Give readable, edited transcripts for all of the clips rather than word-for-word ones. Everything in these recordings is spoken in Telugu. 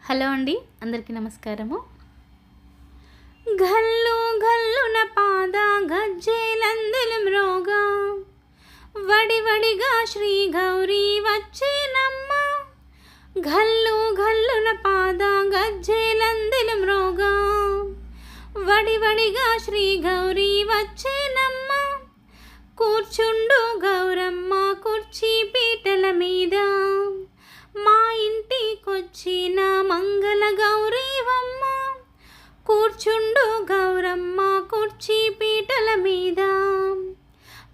హలో అండి, అందరికీ నమస్కారము. ఘల్లు ఘల్లున పాద గజ్జెలందులు మ్రోగా వడివడిగా శ్రీ గౌరీ వచ్చేనమ్మ. ఘల్లు ఘల్లున పాద గజ్జెలందులు మ్రోగా వడివడిగా శ్రీ గౌరీ వచ్చేనమ్మ. కూర్చుండు గౌరమ్మ కుర్చీ పీటల మీద, మా ఇంటికొచ్చిన మంగళ గౌరీవమ్మ. కూర్చుండు గౌరమ్మ కుర్చీ పీటల మీద,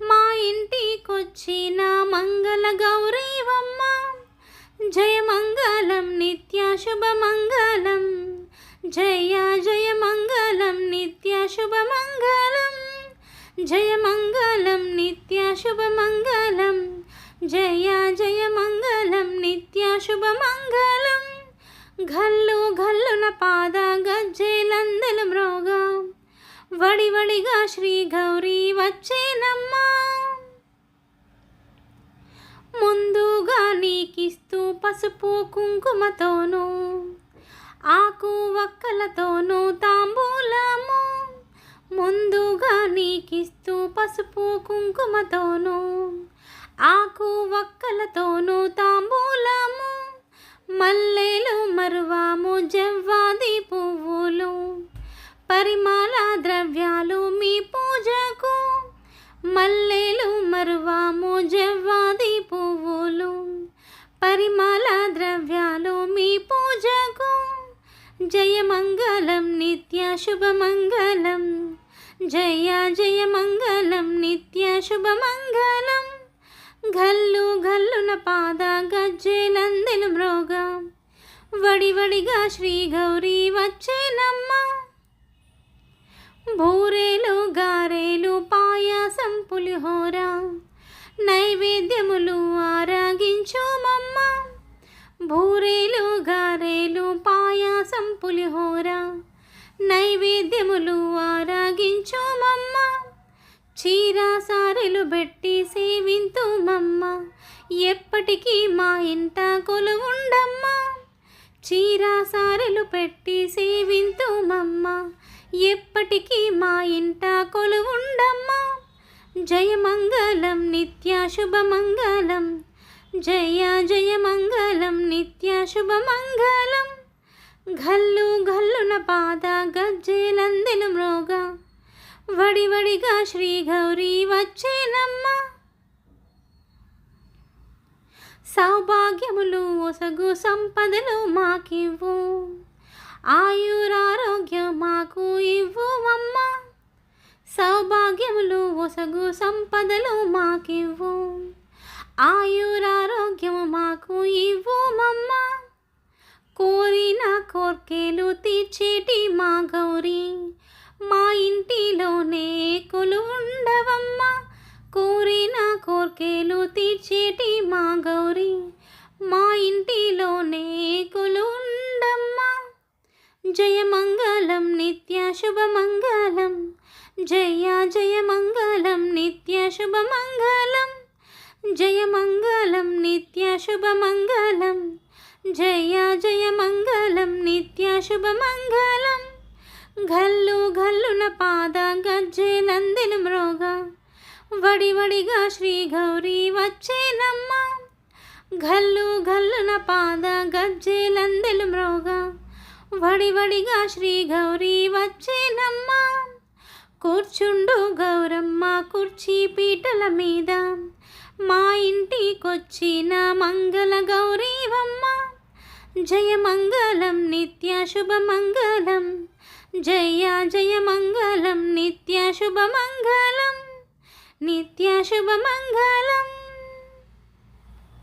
మా ఇంటికొచ్చిన మంగళ గౌరీవమ్మ. జయమంగళం నిత్య శుభమంగళం, జయ జయ మంగళం నిత్య శుభమంగళం. జయమంగళం నిత్య శుభమంగళం, జయ జయ మంగళం నిత్య శుభమంగళం. ఘల్లు ఘల్లున పాద గజ్జెలందులు మ్రోగా వడివడిగా శ్రీ గౌరీ వచ్చేనమ్మ. ముందుగా నీకిస్తూ పసుపు కుంకుమతోనూ ఆకు వక్కలతోనూ తాంబూలము. ముందుగా నీకిస్తూ పసుపు కుంకుమతోనూ ఆకు వక్కలతోనూ తాంబూలము. మల్లెలు మరువాము జవ్వాది పువ్వులు, పరిమళ ద్రవ్యాలు మీ పూజకు. మల్లెలు మరువాము జవ్వాది పువ్వులు, పరిమళ ద్రవ్యాలు మీ పూజకు. జయమంగళం నిత్య శుభమంగళం, జయ జయ మంగళం నిత్య శుభమంగళం. ఘల్లు ఘల్లున పాద గజ్జెలందులు మ్రోగా వడివడిగా శ్రీ గౌరీ వచ్చేనమ్మ. బూరెలు గారెలు పాయాసం పులిహోర నైవేద్యములు ఆరగించుమమ్మ. బూరెలు గారెలు పాయాసం పులిహోర నైవేద్యములు ఆరగించుమమ్మ. చీరా సారెలు పెట్టి సేవింతుమమ్మ, ఎప్పటికీ మా ఇంట కొలువుండమ్మ. చీరా సారెలు పెట్టి సేవింతుమమ్మ, ఎప్పటికీ మా ఇంట కొలువుండమ్మ. జయమంగళం నిత్య శుభమంగళం, జయ జయ మంగళం నిత్య శుభమంగళం. ఘల్లు ఘల్లున పాద గజ్జెలందులు మ్రోగా వడివడిగా శ్రీ గౌరీ వచ్చేనమ్మ. సౌభాగ్యములు ఒసగు సంపదలు మాకివ్వు, ఆయురారోగ్యం మాకు ఇవ్వుమమ్మ. సౌభాగ్యములు ఒసగు సంపదలు మాకివ్వు, ఆయురారోగ్యము మాకు ఇవ్వుమమ్మ. కోరిన కోర్కెలు తీర్చేటి మా గౌరీ, మా ఇంటిలోనే కొలువుండవమ్మ. కోరిన కోర్కెలు తీర్చేటి మా గౌరీ, మా ఇంటిలోనే కొలువుండమ్మ. జయమంగళం నిత్య శుభమంగళం, జయ జయ మంగళం నిత్య శుభమంగళం. జయమంగళం నిత్య శుభమంగళం, జయ జయ మంగళం నిత్య శుభమంగళం. ఘల్లు ఘల్లున పాద గజ్జెలందులు మ్రోగా వడివడిగా శ్రీ గౌరీ వచ్చేనమ్మ. ఘల్లు ఘల్లున పాద గజ్జెలందులు మ్రోగా వడివడిగా శ్రీ గౌరీ వచ్చేనమ్మ. కూర్చుండు గౌరమ్మ కుర్చీ పీటల మీద, మా ఇంటికొచ్చిన మంగళ గౌరీవమ్మ. జయమంగళం నిత్య శుభమంగళం, జయ జయ మంగళం నిత్య శుభమంగళం, నిత్య శుభమంగళం.